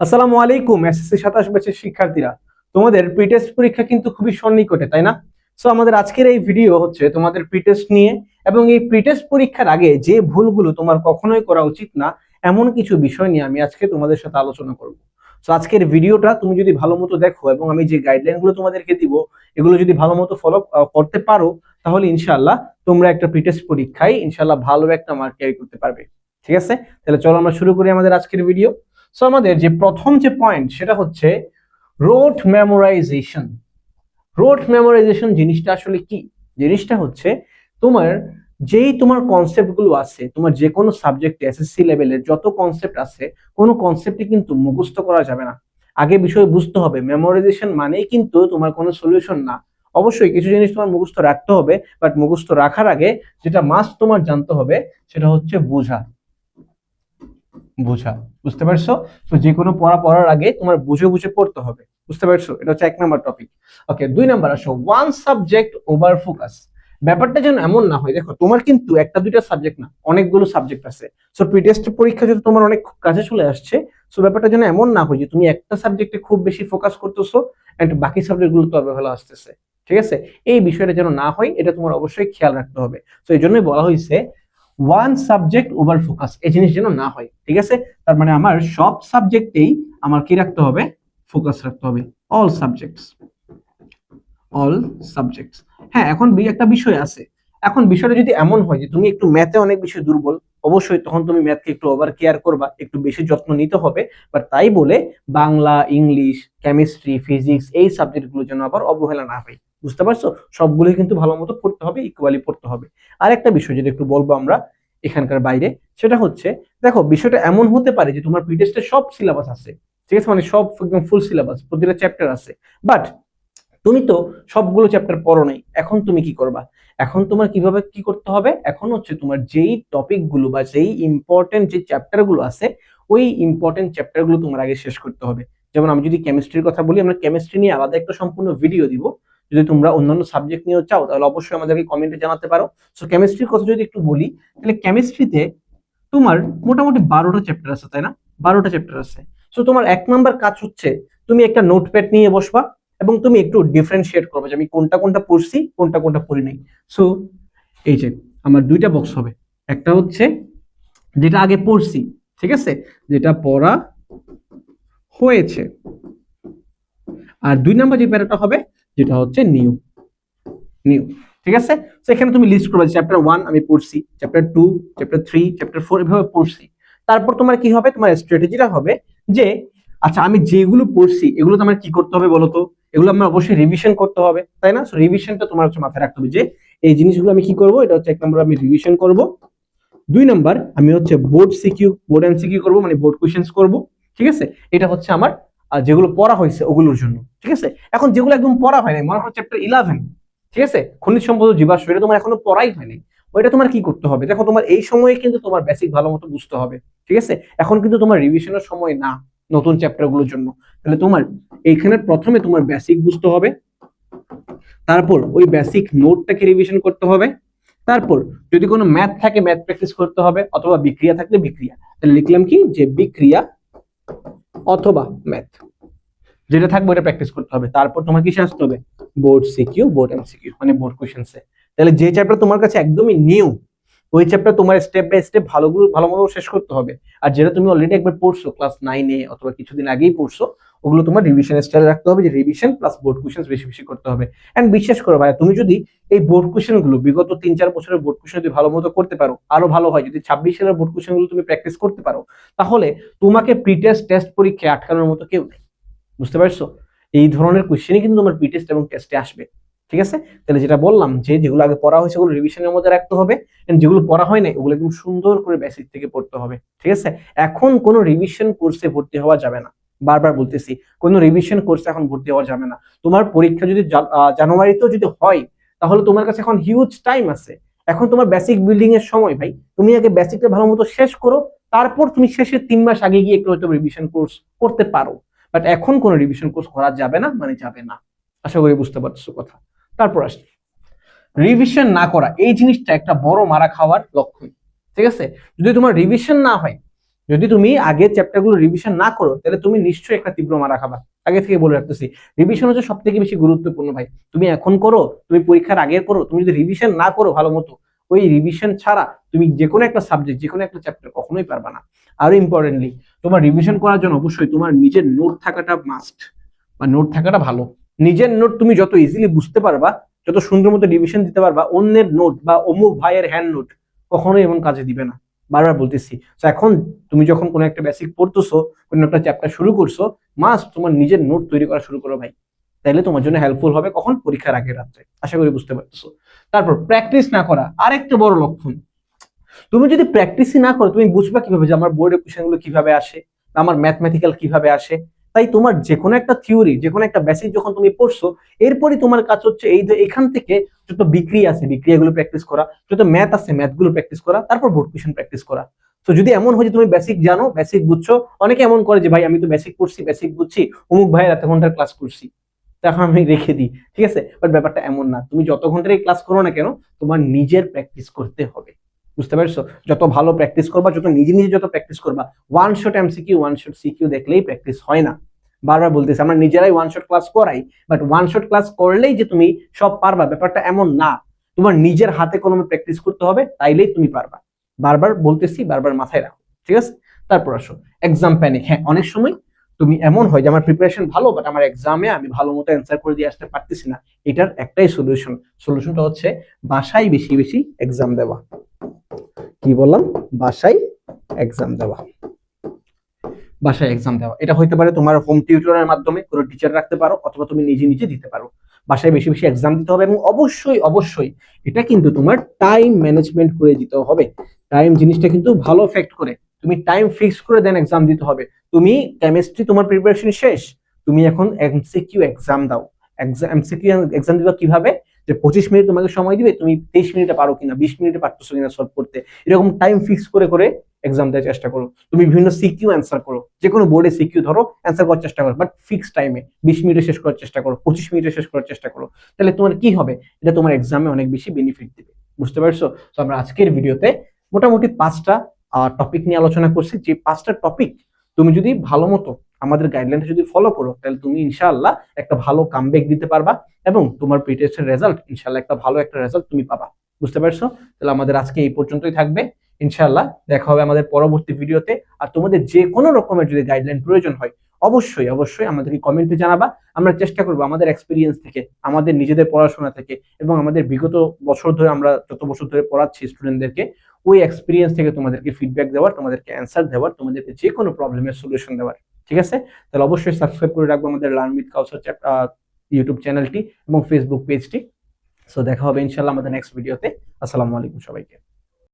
আসসালামু আলাইকুম এসএসসি 27 ব্যাচের শিক্ষার্থীরা, তোমাদের প্রিটেস্ট পরীক্ষা কিন্তু খুবই সন্নিকটে, তাই না? সো আমাদের আজকের এই ভিডিও হচ্ছে তোমাদের প্রিটেস্ট নিয়ে, এবং এই প্রিটেস্ট পরীক্ষার আগে যে ভুলগুলো তোমার কখনোই করা উচিত না এমন কিছু বিষয় নিয়ে আমি আজকে তোমাদের সাথে আলোচনা করব। সো আজকের ভিডিওটা তুমি যদি ভালো মতো দেখো এবং আমি যে গাইডলাইনগুলো তোমাদেরকে দিব এগুলো যদি ভালো মতো ফলো করতে পারো, তাহলে ইনশাআল্লাহ তোমরা একটা প্রিটেস্ট পরীক্ষায় ইনশাআল্লাহ ভালো একটা মার্ক ক্যারি করতে পারবে। ঠিক আছে, তাহলে চলো আমরা শুরু করি আমাদের আজকের ভিডিও। সো আমাদের যে প্রথম যে পয়েন্ট সেটা হচ্ছে রোট মেমোরাইজেশন। রোট মেমোরাইজেশন জিনিসটা আসলে কি? জিনিসটা হচ্ছে তোমার তোমার কনসেপ্ট গুলো আছে, তোমার যে কোনো সাবজেক্টে এসএসসি লেভেলের যত কনসেপ্ট আছে, কোনো কনসেপ্টই কিন্তু মুখস্থ করা যাবে না। আগে বিষয় বুঝতে হবে, মেমোরাইজেশন মানেই কিন্তু তোমার কোনো সলিউশন না। অবশ্যই কিছু জিনিস তোমার মুখস্থ রাখতে হবে, বাট মুখস্থ রাখার আগে যেটা মাস্ট তোমার জানতে হবে সেটা হচ্ছে বোঝা। বোঝা, বুঝতে পারছো? তো যে কোনো পড়া পড়ার আগে তোমার বুঝে বুঝে পড়তে হবে, বুঝতে পারছো? এটা হচ্ছে 1 নাম্বার টপিক। ওকে, 2 নাম্বার আসো, ওয়ান সাবজেক্ট ওভার ফোকাস। ব্যাপারটা যেন এমন না হয়, দেখো তোমার কিন্তু একটা দুইটা সাবজেক্ট না, অনেকগুলো সাবজেক্ট আছে। সো প্রি টেস্ট পরীক্ষা যদি তোমার অনেক কাছে চলে আসছে, সো ব্যাপারটা যেন এমন না হয় যে তুমি একটা সাবজেক্টে খুব বেশি ফোকাস করতেছো এন্ড বাকি সাবজেক্টগুলো তো অবহেলা আসতেছে। ঠিক আছে, এই বিষয়টা যেন না হয় এটা তোমার অবশ্যই খেয়াল রাখতে হবে। তো এই জন্যই বলা হয়েছে ওয়ান সাবজেক্ট ওভার ফোকাস, এই জিনিস যেন না হয়। ঠিক আছে, তার মানে আমার সব সাবজেক্টেই আমার কি রাখতে হবে? ফোকাস রাখতে হবে। All subjects, all subjects. হ্যাঁ, এখন একটা বিষয় আছে। এখন বিষয়টা যদি এমন হয় যে তুমি একটু ম্যাথে অনেক বেশি দুর্বল, অবশ্যই তখন তুমি ম্যাথকে একটু ওভার কেয়ার করবা, একটু বেশি যত্ন নিতে হবে। বাট তাই বলে বাংলা, ইংলিশ, কেমিস্ট্রি, ফিজিক্স এই সাবজেক্টগুলো যেন আবার অবহেলা না হয়। বুঝতে পারছো? সবগুলোই কিন্তু ভালো মতো পড়তে হবে, ইকুয়ালি পড়তে হবে। আর একটা বিষয় যেটা একটু বলবো আমরা এখানকার বাইরে, সেটা হচ্ছে দেখো বিষয়টা এমন হতে পারে যে তোমার প্রিটেস্টে সব সিলেবাস আছে, ঠিক আছে, মানে সব একদম ফুল সিলেবাস, প্রতিটা চ্যাপ্টার আছে, বাট তুমি তো সবগুলো চ্যাপ্টার পড়ো নাই। এখন তুমি কি করবা? এখন তোমার কিভাবে কি করতে হবে, এখন হচ্ছে তোমার যেই টপিক গুলো বা যেই ইম্পর্টেন্ট যে চ্যাপ্টার গুলো আছে, ওই ইম্পর্টেন্ট চ্যাপ্টার গুলো তোমার আগে শেষ করতে হবে। যেমন আমি যদি কেমিস্ট্রির কথা বলি, আমরা কেমিস্ট্রি নিয়ে আলাদা একটা সম্পূর্ণ ভিডিও দিব। যদি তোমরা অন্যান্য সাবজেক্ট নিয়েও চাও তাহলে অবশ্যই আমাদেরকে কমেন্টে জানাতে পারো। সো কেমিস্ট্রির কথা যদি একটু বলি, তাহলে কেমিস্ট্রিতে তোমার মোটামুটি 12টা চ্যাপ্টার আছে, তাই না? 12টা চ্যাপ্টার আছে। সো তোমার 1 নাম্বার কাজ হচ্ছে তুমি একটা নোটপ্যাড নিয়ে বসবা এবং তুমি একটু ডিফারেন্সিয়েট করবে যে আমি কোনটা কোনটা পড়ছি, কোনটা কোনটা পড়ি নাই। সো এই যে আমার দুইটা বক্স হবে, একটা হচ্ছে যেটা আগে পড়ছি, ঠিক আছে, যেটা পড়া হয়েছে, আর 2 নাম্বার যে প্যারাটা হবে যেটা হচ্ছে নিউ, নিউ। ঠিক আছে, তো এখানে তুমি লিস্ট করবে চ্যাপ্টার 1 আমি পড়ছি, চ্যাপ্টার 2, চ্যাপ্টার 3, চ্যাপ্টার 4 এভাবে পড়ছি। তারপর তোমার কি হবে, তোমার স্ট্র্যাটেজিটা হবে যে আচ্ছা আমি যেগুলো পড়ছি এগুলো তো আমার কি করতে হবে বলো তো? এগুলো আমার অবশ্যই রিভিশন করতে হবে, তাই না? সো রিভিশনটা তোমার হচ্ছে মাথায় রাখতে হবে যে এই জিনিসগুলো আমি কি করব, এটা হচ্ছে 1 নাম্বার আমি রিভিশন করব, 2 নাম্বার আমি হচ্ছে বোর্ড সিকিউ, বোর্ড এমসিকিউ করব, মানে বোর্ড কোশ্চেন্স করব। ঠিক আছে, এটা হচ্ছে আমার যেগুলো পড়া হয়েছে ওগুলোর জন্য। ঠিক আছে, এখন যেগুলো একদম পড়া হয় নাই, মনে হয় চ্যাপ্টার 11, ঠিক আছে, খনিজ সম্পদ ও জীবাশ্ম, এটা তোমার এখনো পড়াই হয়নি, ওইটা তোমার কি করতে হবে? দেখো তোমার এই সময়ে কিন্তু তোমার বেসিক ভালো মতো বুঝতে হবে। ঠিক আছে, এখন কিন্তু তোমার রিভিশনের সময় না নতুন চ্যাপ্টার গুলোর জন্য। তাহলে তোমার এইখানে প্রথমে তোমার বেসিক বুঝতে হবে, তারপর ওই বেসিক নোটটাকে রিভিশন করতে হবে, তারপর যদি কোনো ম্যাথ থাকে ম্যাথ প্র্যাকটিস করতে হবে, অথবা বিক্রিয়া থাকলে বিক্রিয়া। তাহলে লিখলাম কি যে বিক্রিয়া অথবা ম্যাথ, যেটা থাকবে ওটা প্র্যাকটিস করতে হবে। তারপর তোমার কিসে আসতে হবে? বোর্ড সিকিউ, বোর্ড এমসিকিউ, মানে বোর্ড কোশ্চেন্সে। তাহলে যে চ্যাপ্টার তোমার কাছে একদমই নিউ, ওই চ্যাপ্টার তোমার স্টেপ বাই স্টেপ ভালো মতো শেষ করতে হবে। আর যেটা তুমি অলরেডি একবার পড়ছো ক্লাস 9-এ অথবা কিছুদিন আগেই পড়ছো, ওগুলো তোমার রিভিশন স্টাইলে রাখতে হবে, যে রিভিশন প্লাস বোর্ড কোশ্চেন্স বেশি বেশি করতে হবে। এন্ড বিশ্বাস করো ভাই, তুমি যদি এই বোর্ড কোশ্চেন গুলো বিগত 3-4 বছরের বোর্ড কোশ্চেন যদি ভালো মতো করতে পারো, আরো ভালো হয়। যদি 26 সালের বোর্ড কোশ্চেন গুলো তুমি প্র্যাকটিস করতে পারো, তাহলে তোমাকে প্রি টেস্ট টেস্ট পরীক্ষায় আটকানোর মতো কেউ নেই। বুঝতে পারছো? এই ধরনের কোশ্চেনই কিন্তু তোমার প্রি টেস্ট এবং টেস্টে আসবে। ঠিক আছে, তাহলে যেটা বললাম যে যেগুলো আগে পড়া হয়েছে ওগুলো রিভিশনের মধ্যে রাখতে হবে, এন্ড যেগুলো পড়া হয় না ওগুলো একদম সুন্দর করে বেসিক থেকে পড়তে হবে। ঠিক আছে, এখন কোনো রিভিশন কোর্সে ভর্তি হওয়া যাবে না। বারবার বলতেছি, কোনো রিভিশন কোর্সে এখন ভর্তি হওয়া যাবে না। তোমার পরীক্ষা যদি জানুয়ারিতেও যদি হয়, তাহলে তোমার কাছে এখন হিউজ টাইম আছে। এখন তোমার বেসিক বিল্ডিং এর সময় ভাই, তুমি আগে বেসিকটা ভালো মতো শেষ করো, তারপর তুমি শেষের 3 মাস আগে গিয়ে একটু হয়তো রিভিশন কোর্স করতে পারো। বাট এখন কোনো রিভিশন কোর্স করা যাবে না, মানে যাবে না। আশা করি বুঝতে পারছো কথা। তারপর আসি, রিভিশন না করা এই জিনিসটা একটা বড় মারা খাওয়ার লক্ষণ। ঠিক আছে, যদি তোমার রিভিশন না হয়, যদি তুমি আগের চ্যাপ্টারগুলো রিভিশন না করো তাহলে তুমি নিশ্চয়ই একটা তীব্র মারা খাবা। আগে থেকে বলে রাখতেছি, রিভিশন হচ্ছে সব থেকে বেশি গুরুত্বপূর্ণ ভাই। তুমি এখন করো, তুমি পরীক্ষার আগে করো, তুমি যদি রিভিশন না করো ভালো মতো, ওই রিভিশন ছাড়া তুমি যে কোনো একটা সাবজেক্ট, যে কোনো একটা চ্যাপ্টার কখনোই পারবা না। আরো ইম্পর্টেন্টলি, তোমার রিভিশন করার জন্য অবশ্যই তোমার নিজের নোট থাকাটা মাস্ট, বা নোট থাকাটা ভালো। নিজের নোট তুমি যত ইজিলি বুঝতে পারবা, যত সুন্দর মতো রিভিশন দিতে পারবা, অন্যের নোট বা অমুক ভাইয়ের হ্যান্ড নোট কখনোই এমন কাজে দিবে না। বারবার বলতেছি। তো এখন তুমি যখন কোনো একটা বেসিক পড়তেছো, কোনো একটা চ্যাপ্টার শুরু করছো, মাস্ট তোমার নিজের নোট তৈরি করা শুরু করো ভাই। তাইলে তোমার জন্য হেল্পফুল হবে কখন? পরীক্ষার আগে রাত্রে। আশা করি বুঝতে পারতেছো। তারপর প্র্যাকটিস না করা আরেকটা বড় লক্ষণ। তুমি যদি প্র্যাকটিসই না করো, তুমি বুঝবা কিভাবে যে আমার বোর্ডের কোশ্চেনগুলো কিভাবে আসে, আমার ম্যাথমেটিক্যাল কিভাবে আসে? তাই তোমার যে কোনো একটা থিওরি, যে কোনো একটা বেসিক যখন তুমি পড়ছো, এরপরই তোমার কাজ হচ্ছে এই যে এখান থেকে যত বিক্রিয়া আছে বিক্রিয়াগুলো প্র্যাকটিস করা, যত ম্যাথ আছে ম্যাথগুলো প্র্যাকটিস করা, তারপর বোর্ড কোশ্চেন প্র্যাকটিস করা। তো যদি এমন হয় যে তুমি বেসিক জানো, বেসিক বুঝছো, অনেকে এমন করে যে ভাই আমি তো বেসিক পড়ছি, বেসিক বুঝছি, অমুক ভাইয়ের এত ঘন্টার ক্লাস করছি, তখন আমি রেখে দিই। ঠিক আছে, বাট ব্যাপারটা এমন না। তুমি যত ঘন্টার এই ক্লাস করো না কেন, তোমার নিজের প্র্যাকটিস করতে হবে। বুঝতে পারছো? যত ভালো প্র্যাকটিস করবা, যত নিজে নিজে যত প্র্যাকটিস করবা, one shot MCQ, one shot CQ দেখলেই প্র্যাকটিস হয় না। বারবার বলতেছি, আমরা নিজেরাই ওয়ান শট ক্লাস করাই, বাট ওয়ান শট ক্লাস করলেই যে তুমি সব পারবা ব্যাপারটা এমন না। তোমার নিজের হাতে কলমে প্র্যাকটিস করতে হবে, তাইলেই তুমি পারবা। বারবার বলতেছি, বারবার মাথায় রাখো। ঠিক আছে? তারপর আসো এক্সাম প্যানিক। হ্যাঁ, অনেক সময় তুমি এমন হয় যে আমার প্রিপারেশন ভালো, বাট আমার এক্সামে আমি ভালো মতো অ্যান্সার করে দিয়ে আসতে পারতেছি না। এটার একটাই সলিউশন, সলিউশনটা হচ্ছে বাসায় বেশি বেশি এক্সাম দেওয়া। কি বললাম? বাসায় এক্সাম দেওয়া। বাসায় এক্সাম দেওয়া, এটা হইতে পারে তোমার হোম টিউটরের মাধ্যমে কোনো টিচার রাখতে পারো, অথবা তুমি নিজে নিজে দিতে পারো। বাসায় বেশি বেশি এক্সাম দিতে হবে, এবং অবশ্যই অবশ্যই এটা কিন্তু তোমার টাইম ম্যানেজমেন্ট করে দিতে হবে। টাইম জিনিসটা কিন্তু ভালো এফেক্ট করে। তুমি টাইম ফিক্স করে দেন এক্সাম দিতে হবে। তুমি কেমিস্ট্রি তোমার প্রিপারেশন শেষ, তুমি এখন এমসিকিউ এক্সাম দাও। এমসিকিউ এক্সাম দিবা কিভাবে? যে 25 মিনিট তোমাকে সময় দিবে, তুমি 23 মিনিটে পারো কিনা, 20 মিনিটে পারতেছো কিনা সলভ করতে, এরকম টাইম ফিক্স করে করে এক্সাম দেওয়ার চেষ্টা করো। তুমি বিভিন্ন সিকিউ অ্যান্সার করো, যে কোনো বোর্ডে সিকিউ ধরো, অ্যান্সার করার চেষ্টা করো, বাট ফিক্স টাইমে 20 মিনিটে শেষ করার চেষ্টা করো, 25 মিনিটে শেষ করার চেষ্টা করো। তাহলে তোমার কি হবে? এটা তোমার এক্সামে অনেক বেশি বেনিফিট দিবে। বুঝতে পারছো? তো আমরা আজকের ভিডিওতে মোটামুটি 5টা টপিক নিয়ে আলোচনা করছি। যে 5টা টপিক তুমি যদি ভালো মতো আমাদের গাইডলাইনটা যদি ফলো করো, তাহলে তুমি ইনশাআল্লাহ একটা ভালো কামব্যাক দিতে পারবা, এবং তোমার প্রিটেস্টের রেজাল্ট ইনশাআল্লাহ একটা ভালো একটা রেজাল্ট তুমি পাবা। বুঝতে পারছো? তাহলে আমাদের আজকে এই পর্যন্তই থাকবে। ইনশাআল্লাহ দেখা হবে আমাদের পরবর্তী ভিডিওতে। আর তোমাদের যে কোনো রকমের যদি গাইডলাইন প্রয়োজন হয়, অবশ্যই অবশ্যই আমাদেরকে কমেন্টে জানাবা। আমরা চেষ্টা করবো আমাদের এক্সপিরিয়েন্স থেকে, আমাদের নিজেদের পড়াশোনা থেকে, এবং আমাদের বিগত বছর ধরে আমরা যত বছর ধরে পড়াচ্ছি স্টুডেন্টদেরকে, ওই এক্সপিরিয়েন্স থেকে তোমাদেরকে ফিডব্যাক দেওয়ার, তোমাদেরকে অ্যান্সার দেওয়ার, তোমাদেরকে যে কোনো প্রবলেমের সলিউশন দেওয়ার। ঠিক আছে? তাহলে অবশ্যই সাবস্ক্রাইব করে রাখবো আমাদের লার্ন উইথ কাউসার ইউটিউব চ্যানেলটি এবং ফেসবুক পেজটি। সো দেখা হবে ইনশাআল্লাহ আমাদের নেক্সট ভিডিওতে। আসসালামু আলাইকুম সবাইকে।